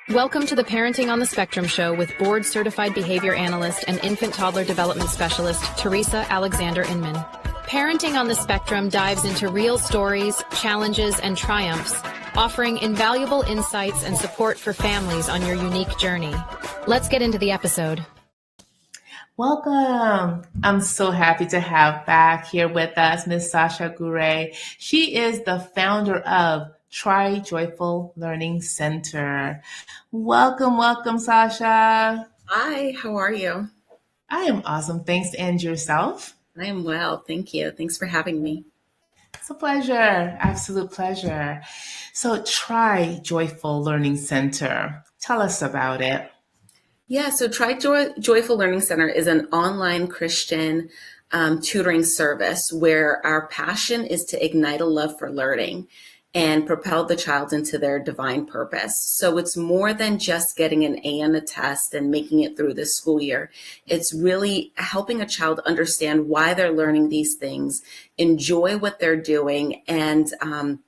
Welcome to the Parenting on the Spectrum show with board-certified behavior analyst and infant-toddler development specialist, Theresa Alexander Inman. Parenting on the Spectrum dives into real stories, challenges, and triumphs, offering invaluable insights and support for families on your unique journey. Let's get into the episode. Welcome. I'm so happy to have back here with us Miss Sasha Gooray. She is the founder of Try Joyful Learning Center. Welcome, Sasha. Hi, how are you? I am awesome. Thanks. And yourself? I am well. Thank you. Thanks for having me. It's a pleasure. Absolute pleasure. So Try Joyful Learning Center. Tell us about it. Yeah, so Joyful Learning Center is an online Christian tutoring service where our passion is to ignite a love for learning and propel the child into their divine purpose. So it's more than just getting an A on a test and making it through the school year. It's really helping a child understand why they're learning these things, enjoy what they're doing, and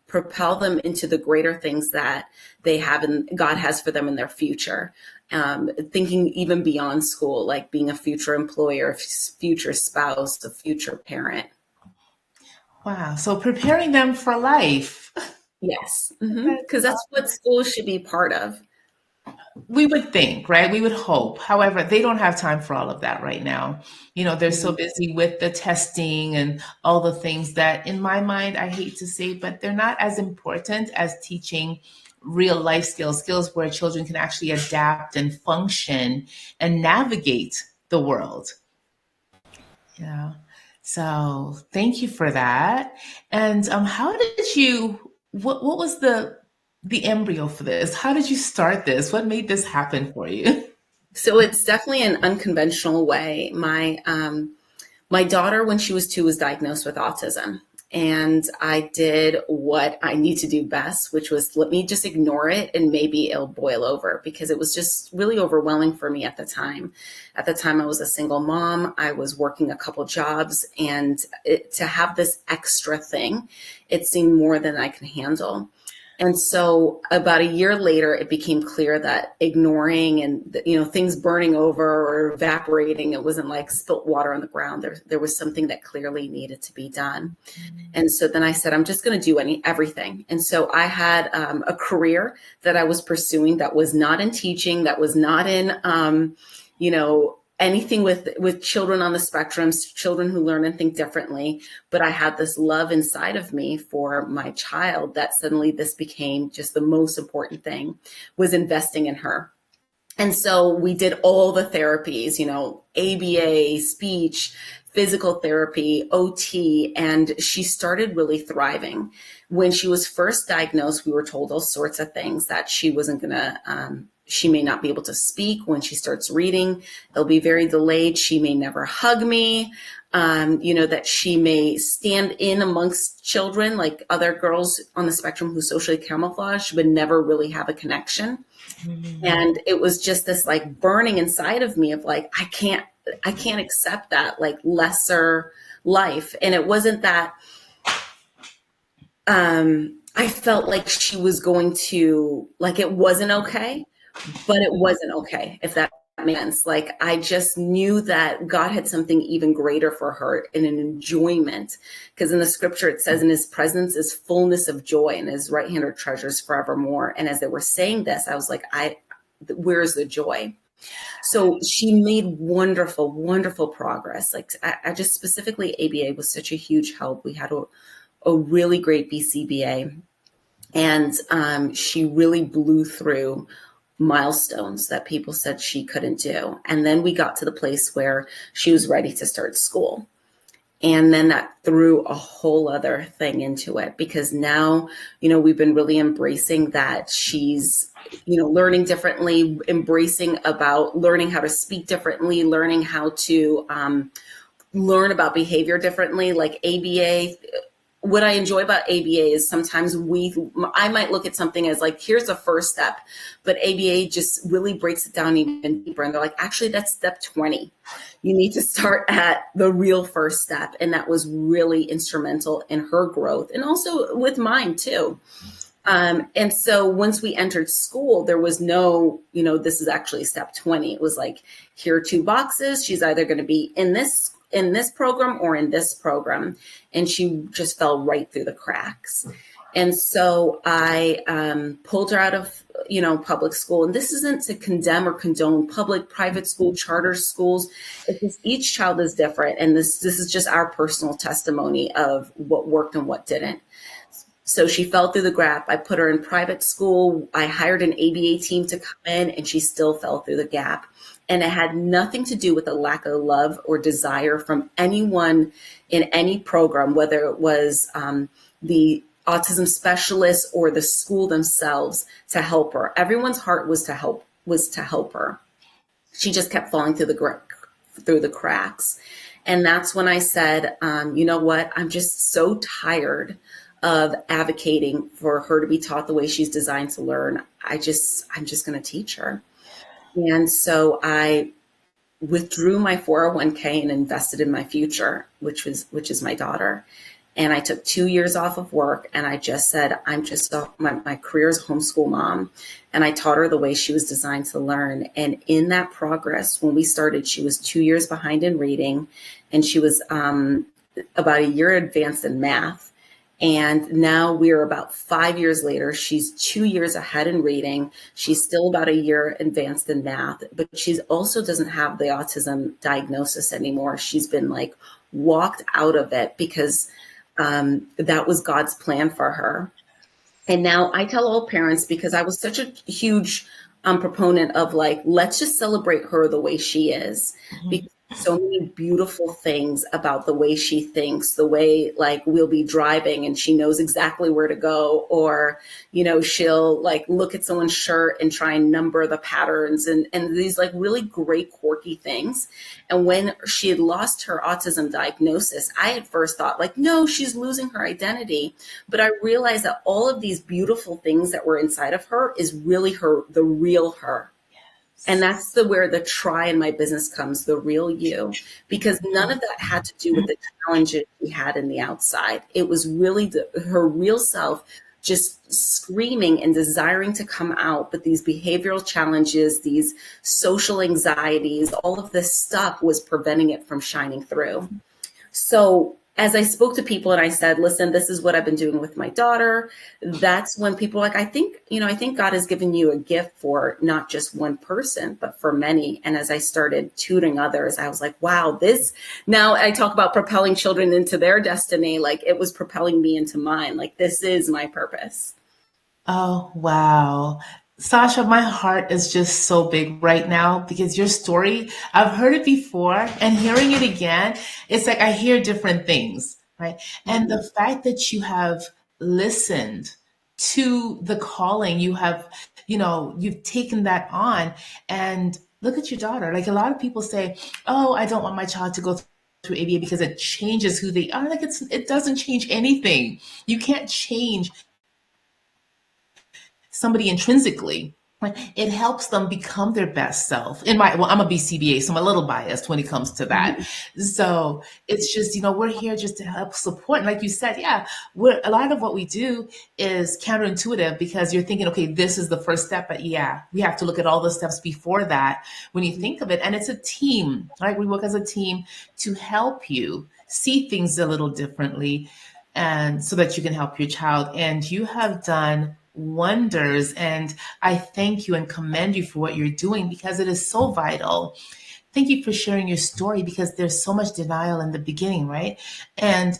propel them into the greater things that they have and God has for them in their future. Thinking even beyond school, like being a future employer, future spouse, a future parent. Wow. So preparing them for life. Yes, because that's what school should be part of. We would think, right? We would hope. However, they don't have time for all of that right now. You know, they're so busy with the testing and all the things that, in my mind, I hate to say, but they're not as important as teaching real life skills where children can actually adapt and function and navigate the world. Yeah. So thank you for that. And how did you, what was the embryo for this? How did you start this? What made this happen for you? So it's definitely an unconventional way. My daughter, when she was 2, was diagnosed with autism. And I did what I need to do best, which was let me just ignore it and maybe it'll boil over, because it was just really overwhelming for me at the time. At the time, I was a single mom. I was working a couple jobs, and to have this extra thing, it seemed more than I could handle. And so about a year later, it became clear that ignoring and, things burning over or evaporating, it wasn't like spilt water on the ground. There was something that clearly needed to be done. And so then I said, I'm just going to do everything. And so I had a career that I was pursuing that was not in teaching, that was not in, anything with children on the spectrum, children who learn and think differently. But I had this love inside of me for my child that suddenly this became just the most important thing, was investing in her. And so we did all the therapies, ABA, speech, physical therapy, OT, and she started really thriving. When she was first diagnosed, we were told all sorts of things, that she wasn't going to, she may not be able to speak when she starts reading. It'll be very delayed. She may never hug me, that she may stand in amongst children like other girls on the spectrum who socially camouflage, but never really have a connection. Mm-hmm. And it was just this like burning inside of me of like, I can't accept that like lesser life. And it wasn't that, I felt like she was going to, like, it wasn't okay. But it wasn't okay, if that makes sense. Like, I just knew that God had something even greater for her, in an enjoyment. Because in the scripture, it says in his presence is fullness of joy, and his right hand are treasures forevermore. And as they were saying this, I was like, where's the joy? So she made wonderful, wonderful progress. Like, I just specifically ABA was such a huge help. We had a really great BCBA, and she really blew through milestones that people said she couldn't do. And then we got to the place where she was ready to start school. And then that threw a whole other thing into it, because now, we've been really embracing that she's, learning differently, embracing about learning how to speak differently, learning how to learn about behavior differently, like ABA. What I enjoy about ABA is sometimes I might look at something as like, here's a first step, but ABA just really breaks it down even deeper. And they're like, actually, that's step 20. You need to start at the real first step. And that was really instrumental in her growth, and also with mine too. And so once we entered school, there was no, this is actually step 20. It was like, here are 2 boxes. She's either going to be in this program or in this program. And she just fell right through the cracks. And so I pulled her out of, public school. And this isn't to condemn or condone public, private school, charter schools. It's just each child is different. And this is just our personal testimony of what worked and what didn't. So she fell through the gap. I put her in private school. I hired an ABA team to come in, and she still fell through the gap. And it had nothing to do with a lack of love or desire from anyone in any program, whether it was the autism specialist or the school themselves, to help her. Everyone's heart was to help her. She just kept falling through the cracks. And that's when I said, you know what? I'm just so tired of advocating for her to be taught the way she's designed to learn. I'm just going to teach her. And so I withdrew my 401k and invested in my future, which is my daughter. And I took 2 years off of work, and I just said, my career is homeschool mom. And I taught her the way she was designed to learn. And in that progress, when we started, she was 2 years behind in reading, and she was about a year advanced in math. And now we're about 5 years later. She's 2 years ahead in reading. She's still about a year advanced in math, but she also doesn't have the autism diagnosis anymore. She's been walked out of it because that was God's plan for her. And now I tell all parents, because I was such a huge proponent of let's just celebrate her the way she is. Mm-hmm. Because so many beautiful things about the way she thinks, the way we'll be driving and she knows exactly where to go, or, she'll look at someone's shirt and try and number the patterns and these really great quirky things. And when she had lost her autism diagnosis, I at first thought no, she's losing her identity. But I realized that all of these beautiful things that were inside of her is really the real her. And that's where the try in my business comes, the real you, because none of that had to do with the challenges she had in the outside. It was really her real self just screaming and desiring to come out. But these behavioral challenges, these social anxieties, all of this stuff was preventing it from shining through. So as I spoke to people and I said, listen, this is what I've been doing with my daughter, that's when people are I think God has given you a gift for not just one person, but for many. And as I started tutoring others, I was wow, now I talk about propelling children into their destiny. It was propelling me into mine. This is my purpose. Oh, wow. Sasha, my heart is just so big right now because your story, I've heard it before, and hearing it again, it's I hear different things, right? And the fact that you have listened to the calling, you have, you've taken that on, and look at your daughter. A lot of people say, oh, I don't want my child to go through ABA because it changes who they are. It doesn't change anything. You can't change somebody intrinsically. It helps them become their best self. I'm a BCBA, so I'm a little biased when it comes to that. Mm-hmm. So it's just, we're here just to help support. And like you said, yeah, a lot of what we do is counterintuitive because you're thinking, okay, this is the first step, but yeah, we have to look at all the steps before that when you think of it. And it's a team, right? We work as a team to help you see things a little differently, and so that you can help your child. And you have done wonders, and I thank you and commend you for what you're doing because it is so vital. Thank you for sharing your story because there's so much denial in the beginning, right? And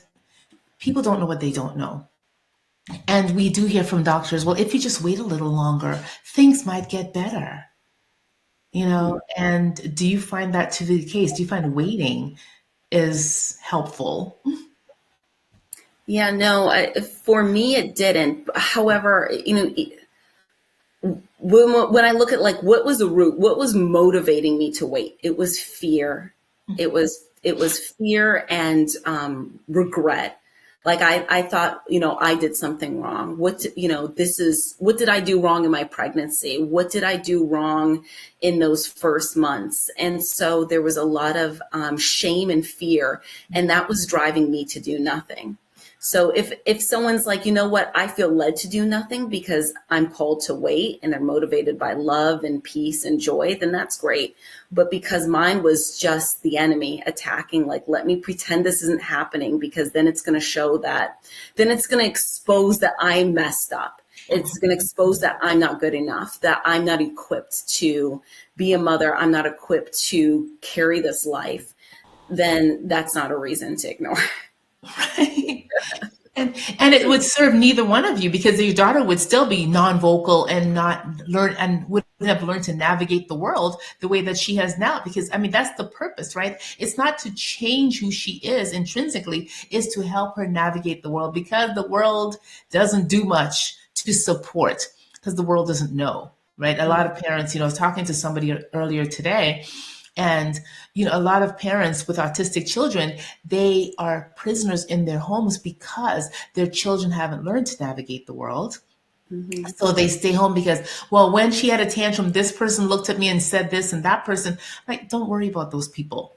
people don't know what they don't know. And we do hear from doctors, well, if you just wait a little longer, things might get better. And do you find that to be the case? Do you find waiting is helpful? Yeah, no, for me, it didn't. However, when I look at what was the root, what was motivating me to wait? It was fear. It was fear and regret. I thought, I did something wrong. What did I do wrong in my pregnancy? What did I do wrong in those first months? And so there was a lot of shame and fear, and that was driving me to do nothing. So if someone's like, you know what, I feel led to do nothing because I'm called to wait and they're motivated by love and peace and joy, then that's great. But because mine was just the enemy attacking, like, let me pretend this isn't happening, because then it's going to show that, then it's going to expose that I messed up. It's going to expose that I'm not good enough, that I'm not equipped to be a mother. I'm not equipped to carry this life. Then that's not a reason to ignore. Right. And it would serve neither one of you, because your daughter would still be non-vocal and not learn, and wouldn't have learned to navigate the world the way that she has now. Because I mean, that's the purpose, right? It's not to change who she is intrinsically, is to help her navigate the world, because the world doesn't do much to support, because the world doesn't know, right? A lot of parents, I was talking to somebody earlier today, and, a lot of parents with autistic children, they are prisoners in their homes because their children haven't learned to navigate the world. Mm-hmm. So they stay home because, well, when she had a tantrum, this person looked at me and said this, and that person, like, don't worry about those people.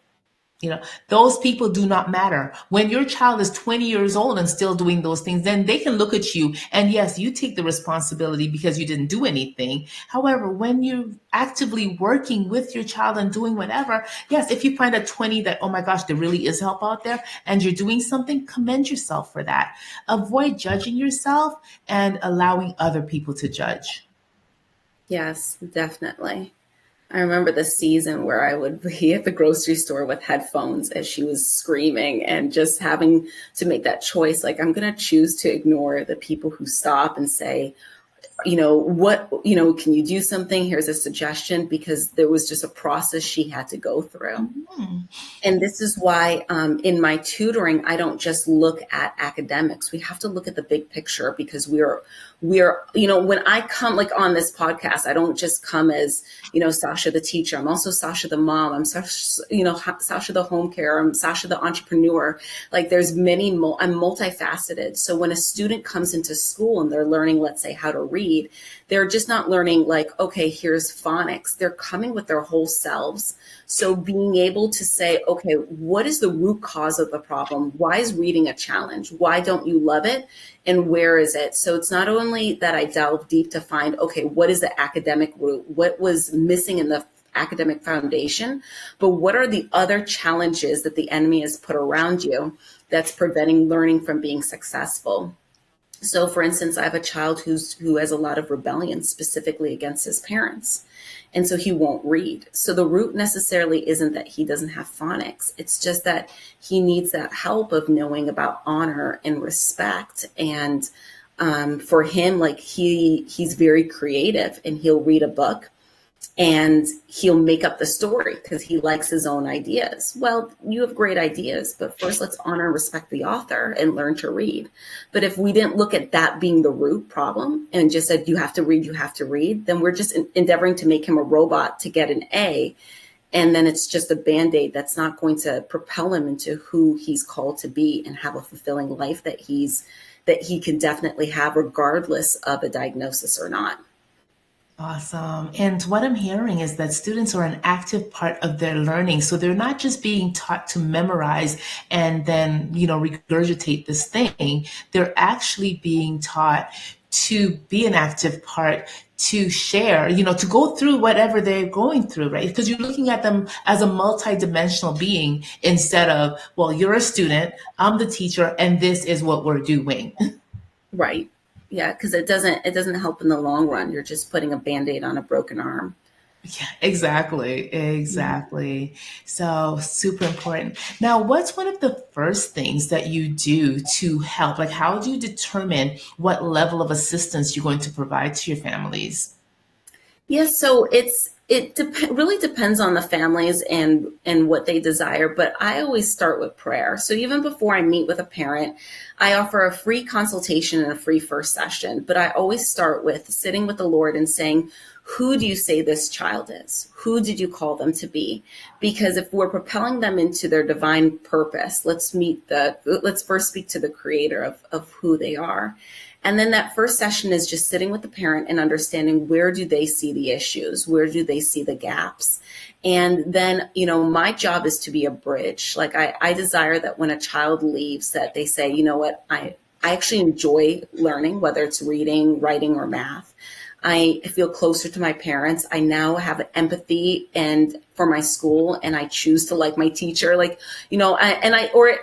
Those people do not matter. When your child is 20 years old and still doing those things, then they can look at you, and yes, you take the responsibility because you didn't do anything. However, when you're actively working with your child and doing whatever, yes, if you find at 20 that, oh my gosh, there really is help out there and you're doing something, commend yourself for that. Avoid judging yourself and allowing other people to judge. Yes, definitely. I remember the season where I would be at the grocery store with headphones as she was screaming, and just having to make that choice. Like, I'm going to choose to ignore the people who stop and say, can you do something? Here's a suggestion, because there was just a process she had to go through. Mm-hmm. And this is why in my tutoring, I don't just look at academics. We have to look at the big picture, because we're, when I come, like, on this podcast, I don't just come as, Sasha the teacher. I'm also Sasha the mom. I'm Sasha, Sasha the home care. I'm Sasha the entrepreneur. Like, there's I'm multifaceted. So when a student comes into school and they're learning, let's say, how to read, they're just not learning like, okay, here's phonics. They're coming with their whole selves. So being able to say, okay, what is the root cause of the problem? Why is reading a challenge? Why don't you love it? And where is it? So it's not only that I delve deep to find, okay, what is the academic root? What was missing in the academic foundation? But what are the other challenges that the enemy has put around you that's preventing learning from being successful? So, for instance, I have a child who has a lot of rebellion, specifically against his parents. And so he won't read. So the root necessarily isn't that he doesn't have phonics. It's just that he needs that help of knowing about honor and respect. And for him, like, he's very creative, and he'll read a book and he'll make up the story because he likes his own ideas. Well, you have great ideas, but first let's honor and respect the author and learn to read. But if we didn't look at that being the root problem and just said, you have to read, then we're just endeavoring to make him a robot to get an A. And then it's just a Band-Aid that's not going to propel him into who he's called to be and have a fulfilling life that he can definitely have, regardless of a diagnosis or not. Awesome. And what I'm hearing is that students are an active part of their learning. So they're not just being taught to memorize and then, regurgitate this thing. They're actually being taught to be an active part, to share, to go through whatever they're going through, right? Because you're looking at them as a multidimensional being instead of, well, you're a student, I'm the teacher, and this is what we're doing. Right. Yeah, because it doesn't help in the long run. You're just putting a Band-Aid on a broken arm. Yeah, exactly. Mm-hmm. So super important. Now, what's one of the first things that you do to help? Like, how do you determine what level of assistance you're going to provide to your families? Yes, so really depends on the families and what they desire, but I always start with prayer. So even before I meet with a parent, I offer a free consultation and a free first session, but I always start with sitting with the Lord and saying, who do you say this child is? Who did you call them to be? Because if we're propelling them into their divine purpose, let's first speak to the creator of who they are. And then that first session is just sitting with the parent and understanding, where do they see the issues? Where do they see the gaps? And then, my job is to be a bridge. Like I desire that when a child leaves, that they say, you know what, I actually enjoy learning, whether it's reading, writing, or math. I feel closer to my parents. I now have empathy and for my school, and I choose to like my teacher, I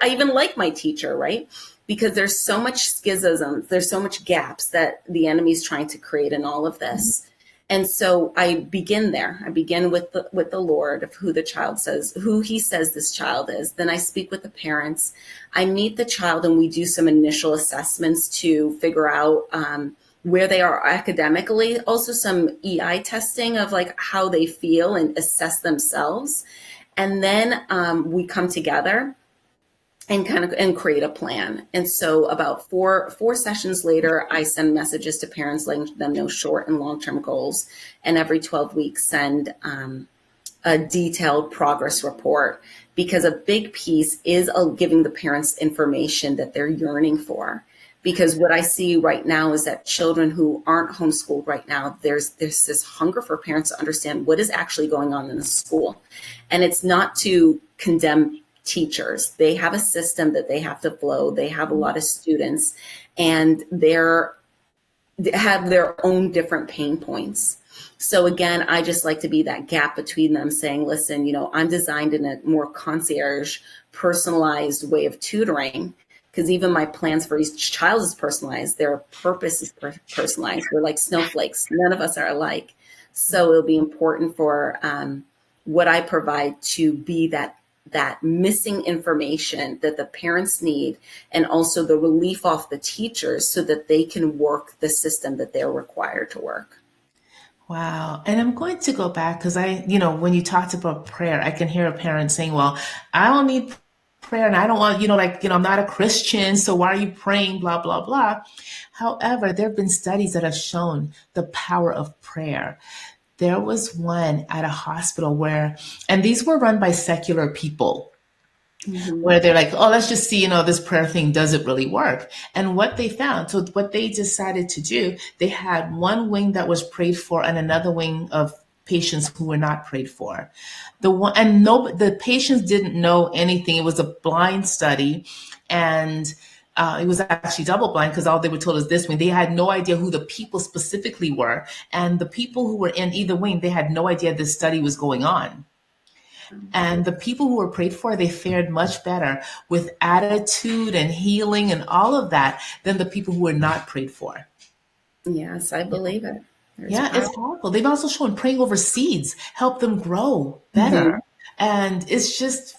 even like my teacher, right? Because there's so much schism, there's so much gaps that the enemy's trying to create in all of this. And so I begin there. I begin with the Lord, of who he says this child is. Then I speak with the parents. I meet the child and we do some initial assessments to figure out where they are academically. Also some EI testing of like how they feel and assess themselves. And then we come together and create a plan. And so about four sessions later, I send messages to parents letting them know short and long-term goals. And every 12 weeks, send a detailed progress report, because a big piece is giving the parents information that they're yearning for. Because what I see right now is that children who aren't homeschooled right now, there's this hunger for parents to understand what is actually going on in the school. And it's not to condemn teachers. They have a system that they have to flow. They have a lot of students, and they have their own different pain points. So again, I just like to be that gap between them, saying, listen, I'm designed in a more concierge, personalized way of tutoring, because even my plans for each child is personalized. Their purpose is personalized. We're like snowflakes. None of us are alike. So it'll be important for what I provide to be that missing information that the parents need, and also the relief off the teachers so that they can work the system that they're required to work. Wow. And I'm going to go back because when you talked about prayer, I can hear a parent saying, well, I don't need prayer and I don't want, I'm not a Christian, so why are you praying, blah, blah, blah. However, there have been studies that have shown the power of prayer. There was one at a hospital and these were run by secular people, where they're like, oh, let's just see, this prayer thing, does it really work? And what they found, so what they decided to do, they had one wing that was prayed for and another wing of patients who were not prayed for. The patients didn't know anything. It was a blind study, and it was actually double blind, because all they were told is this wing. They had no idea who the people specifically were. And the people who were in either wing, they had no idea this study was going on. And the people who were prayed for, they fared much better with attitude and healing and all of that than the people who were not prayed for. Yes, I believe it. It's powerful. They've also shown praying over seeds help them grow better. And it's just,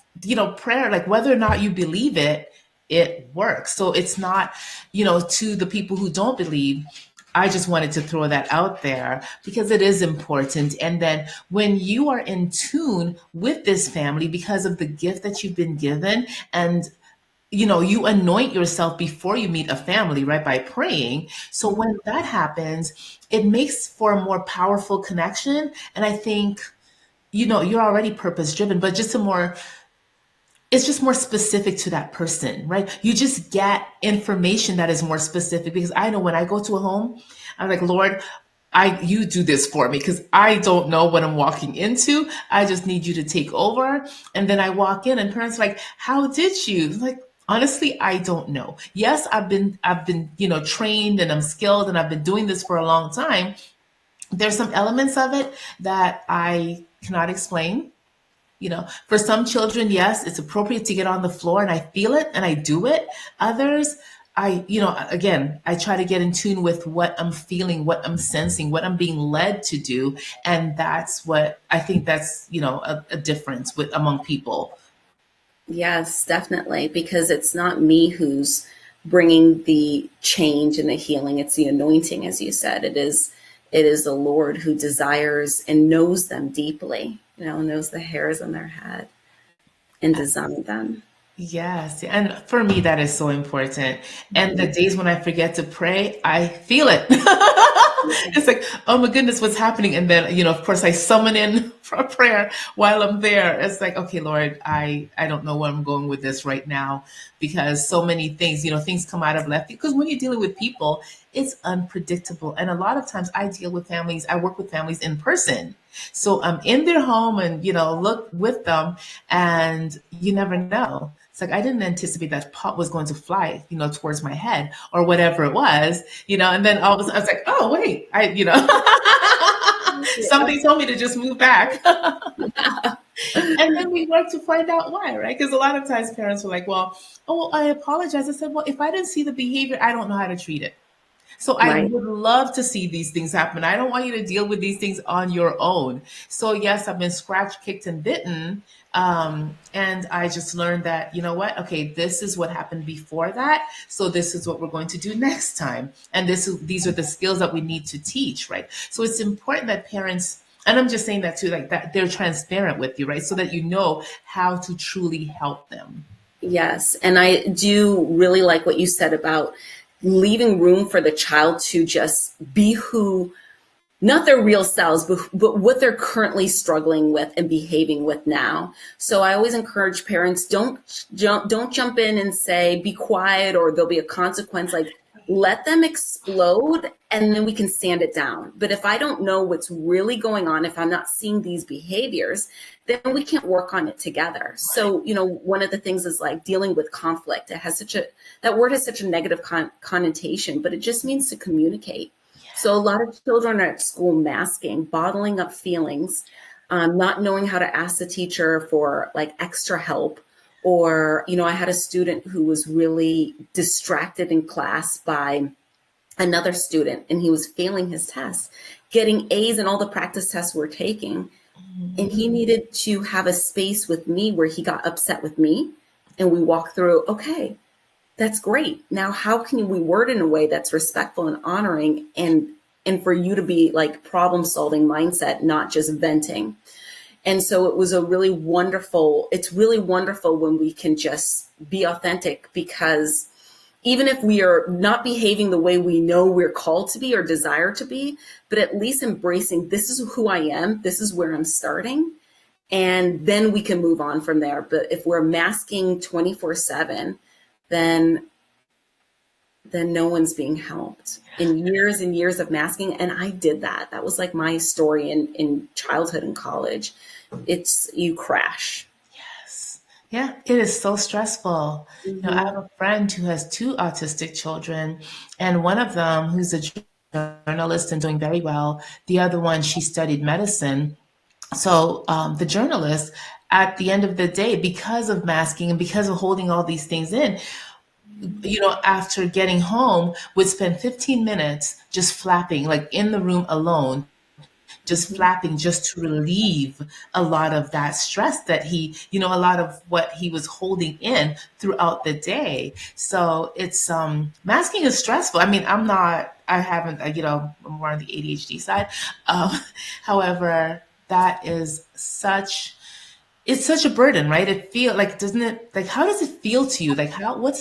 prayer, like whether or not you believe it, it works. So it's not, to the people who don't believe. I just wanted to throw that out there because it is important. And then when you are in tune with this family because of the gift that you've been given, and you anoint yourself before you meet a family, right? By praying. So when that happens, it makes for a more powerful connection. And I think, you're already purpose driven, but it's just more specific to that person, right? You just get information that is more specific, because I know when I go to a home, I'm like, Lord, you do this for me, because I don't know what I'm walking into. I just need you to take over. And then I walk in and parents are like, how did you? Like, honestly, I don't know. Yes, I've been, trained and I'm skilled and I've been doing this for a long time. There's some elements of it that I cannot explain. For some children, yes, it's appropriate to get on the floor and I feel it and I do it. Others, I try to get in tune with what I'm feeling, what I'm sensing, what I'm being led to do. And that's what I think that's, a difference among people. Yes, definitely. Because it's not me who's bringing the change and the healing. It's the anointing, as you said. It is the Lord who desires and knows them deeply, knows the hairs on their head and designed them. Yes. And for me, that is so important. And the days when I forget to pray, I feel it. It's like, oh my goodness, what's happening? And then, of course, I summon in for a prayer while I'm there. It's like, okay, Lord, I don't know where I'm going with this right now, because so many things, things come out of left. Because when you're dealing with people, it's unpredictable. And a lot of times I work with families in person. So I'm in their home and, look with them, and you never know. It's like, I didn't anticipate that pot was going to fly, towards my head or whatever it was, and then all of a sudden I was like, oh, wait, something told me to just move back. And then we work to find out why, right? Because a lot of times parents were like, well, oh, I apologize. I said, well, if I didn't see the behavior, I don't know how to treat it. So I Right. would love to see these things happen. I don't want you to deal with these things on your own. So yes, I've been scratched, kicked, and bitten. And I just learned that, you know what? Okay, this is what happened before that. So this is what we're going to do next time. And these are the skills that we need to teach, right? So it's important that parents, and I'm just saying that too, like that they're transparent with you, right? So that you know how to truly help them. Yes. And I do really like what you said about leaving room for the child to just be who, not their real selves, but what they're currently struggling with and behaving with now. So I always encourage parents, don't jump in and say, be quiet or there'll be a consequence. Like, let them explode and then we can stand it down. But if I don't know what's really going on, if I'm not seeing these behaviors, then we can't work on it together. So, one of the things is like dealing with conflict. That word has such a negative connotation, but it just means to communicate. So a lot of children are at school masking, bottling up feelings, not knowing how to ask the teacher for like extra help. Or, I had a student who was really distracted in class by another student, and he was failing his tests, getting A's in all the practice tests we're taking. And he needed to have a space with me where he got upset with me. And we walked through, okay, that's great. Now, how can we word in a way that's respectful and honoring, and for you to be like problem solving mindset, not just venting. And so it's really wonderful when we can just be authentic, because even if we are not behaving the way we know we're called to be or desire to be, but at least embracing, this is who I am, this is where I'm starting. And then we can move on from there. But if we're masking 24/7, then no one's being helped. In years and years of masking, and I did that. That was like my story in childhood and college. You crash. Yes. Yeah, it is so stressful. I have a friend who has two autistic children, and one of them, who's a journalist and doing very well, the other one, she studied medicine. So the journalist, at the end of the day, because of masking and because of holding all these things in, after getting home, would spend 15 minutes just flapping, like in the room alone, just flapping, just to relieve a lot of that stress that a lot of what he was holding in throughout the day. So it's, masking is stressful. I mean, I'm more on the ADHD side. However, that is it's such a burden, right? Doesn't it, like, how does it feel to you? Like, what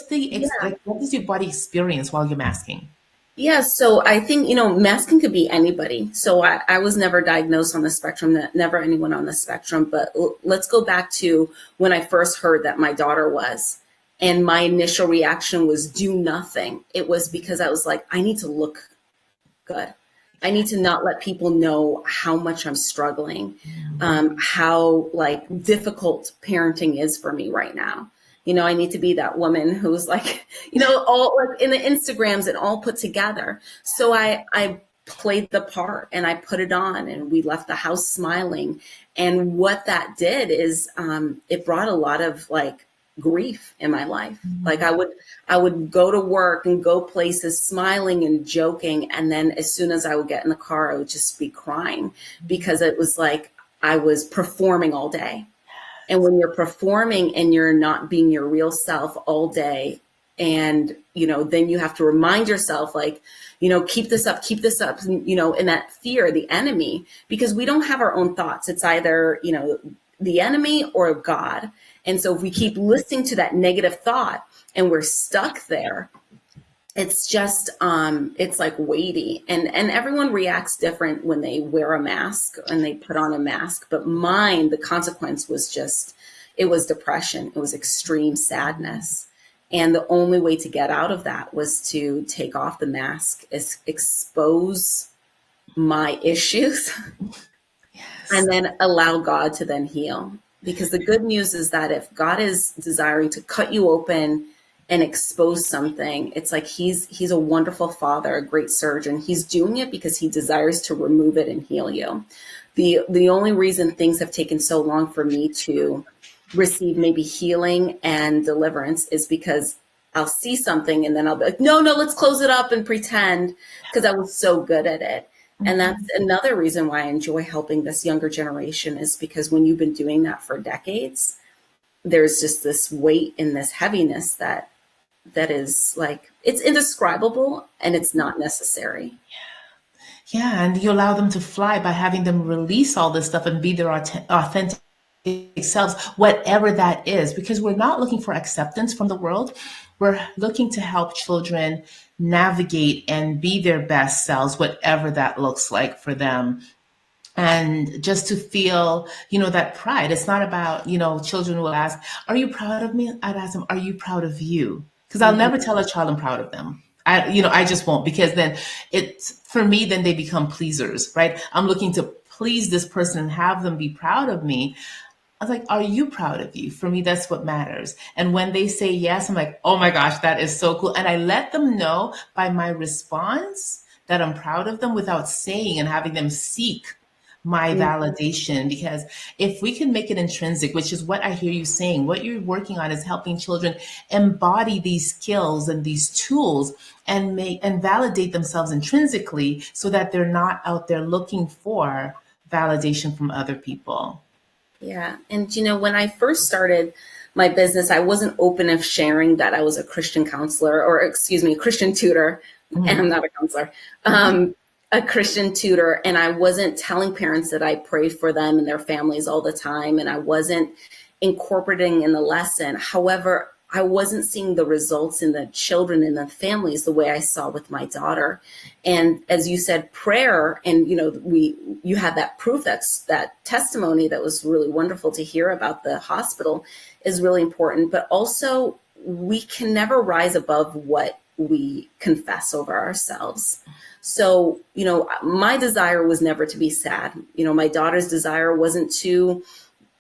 does your body experience while you're masking? Yeah, so I think, masking could be anybody. So I was never diagnosed on the spectrum, never anyone on the spectrum. But let's go back to when I first heard that my daughter was. And my initial reaction was do nothing. It was because I was like, I need to look good. I need to not let people know how much I'm struggling, how like difficult parenting is for me right now. I need to be that woman who's like, all like in the Instagrams and all put together. So I played the part and I put it on, and we left the house smiling. And what that did is it brought a lot of like grief in my life. Like I would go to work and go places smiling and joking. And then as soon as I would get in the car, I would just be crying, because it was like I was performing all day. And when you're performing and you're not being your real self all day, and, then you have to remind yourself, like, keep this up, and that fear, the enemy, because we don't have our own thoughts. It's either, the enemy or God. And so if we keep listening to that negative thought and we're stuck there, it's just it's like weighty, and everyone reacts different when they wear a mask and they put on a mask. But mine, the consequence was just, it was depression, it was extreme sadness, and the only way to get out of that was to take off the mask, expose my issues, and then allow God to then heal. Because the good news is that if God is desiring to cut you open and expose something, it's like he's a wonderful father, a great surgeon. He's doing it because he desires to remove it and heal you. The only reason things have taken so long for me to receive maybe healing and deliverance is because I'll see something and then I'll be like, no, let's close it up and pretend, because I was so good at it. And that's another reason why I enjoy helping this younger generation, is because when you've been doing that for decades, there's just this weight and this heaviness that is like, it's indescribable and it's not necessary. Yeah, and you allow them to fly by having them release all this stuff and be their authentic selves, whatever that is, because we're not looking for acceptance from the world. We're looking to help children navigate and be their best selves, whatever that looks like for them. And just to feel, that pride. It's not about, children will ask, are you proud of me? I'd ask them, are you proud of you? Because I'll never tell a child I'm proud of them. I just won't, because then for me, then they become pleasers, right? I'm looking to please this person and have them be proud of me. I was like, are you proud of you? For me, that's what matters. And when they say yes, I'm like, oh my gosh, that is so cool. And I let them know by my response that I'm proud of them without saying, and having them seek my validation. Because if we can make it intrinsic, which is what I hear you saying, what you're working on is helping children embody these skills and these tools and validate themselves intrinsically, so that they're not out there looking for validation from other people. Yeah. And, when I first started my business, I wasn't open of sharing that I was a Christian counselor, or a Christian tutor. And I'm not a counselor, a Christian tutor. And I wasn't telling parents that I prayed for them and their families all the time. And I wasn't incorporating in the lesson. However, I wasn't seeing the results in the children and the families the way I saw with my daughter. And as you said, prayer, and you had that proof, that testimony that was really wonderful to hear about the hospital, is really important. But also, we can never rise above what we confess over ourselves. So, my desire was never to be sad. My daughter's desire wasn't to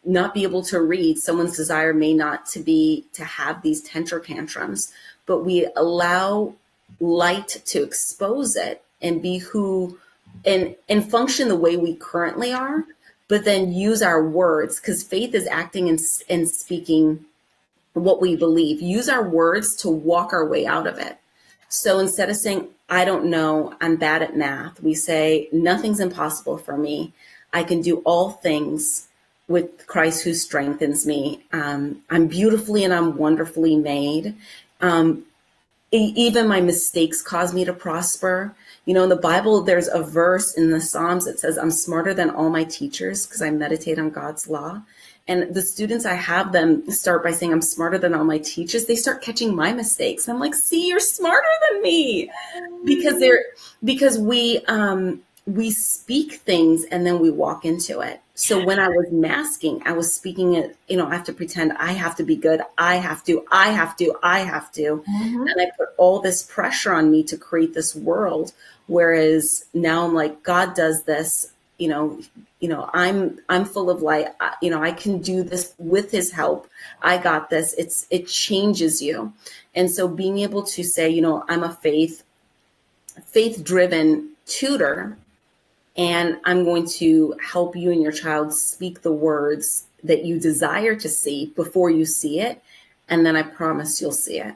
not be able to read. Someone's desire may not to have these temper tantrums, but we allow light to expose it and be and function the way we currently are, but then use our words, because faith is acting and speaking what we believe. Use our words to walk our way out of it. So instead of saying, I don't know, I'm bad at math, we say, nothing's impossible for me. I can do all things with Christ who strengthens me. I'm beautifully and I'm wonderfully made. Even my mistakes cause me to prosper. In the Bible, there's a verse in the Psalms that says, I'm smarter than all my teachers because I meditate on God's law. And the students, I have them start by saying, I'm smarter than all my teachers. They start catching my mistakes. I'm like, see, you're smarter than me. Because we speak things and then we walk into it. So when I was masking, I was speaking it, I have to pretend I have to be good. I have to. And I put all this pressure on me to create this world. Whereas now I'm like, God does this, I'm full of light. I can do this with his help. I got this. It changes you. And so being able to say, I'm a faith-driven tutor, and I'm going to help you and your child speak the words that you desire to see before you see it. And then I promise you'll see it.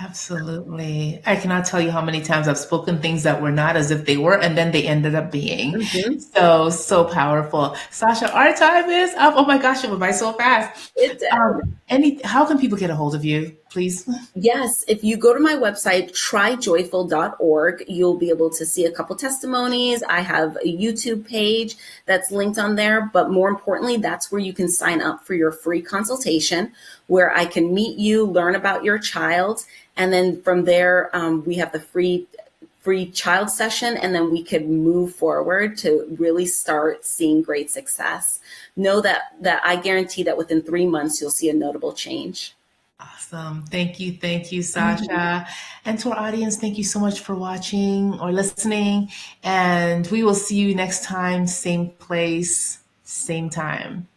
Absolutely. I cannot tell you how many times I've spoken things that were not as if they were, and then they ended up being. So powerful. Sasha, our time is up. Oh my gosh, it went by so fast. It did. How can people get a hold of you? please? Yes, if you go to my website, tryjoyful.org, you'll be able to see a couple testimonies. I have a YouTube page that's linked on there, but more importantly, that's where you can sign up for your free consultation, where I can meet you, learn about your child, and then from there, we have the free child session, and then we could move forward to really start seeing great success. Know that I guarantee that within 3 months, you'll see a notable change. Awesome. Thank you, Sasha. And to our audience, thank you so much for watching or listening. And we will see you next time, same place, same time.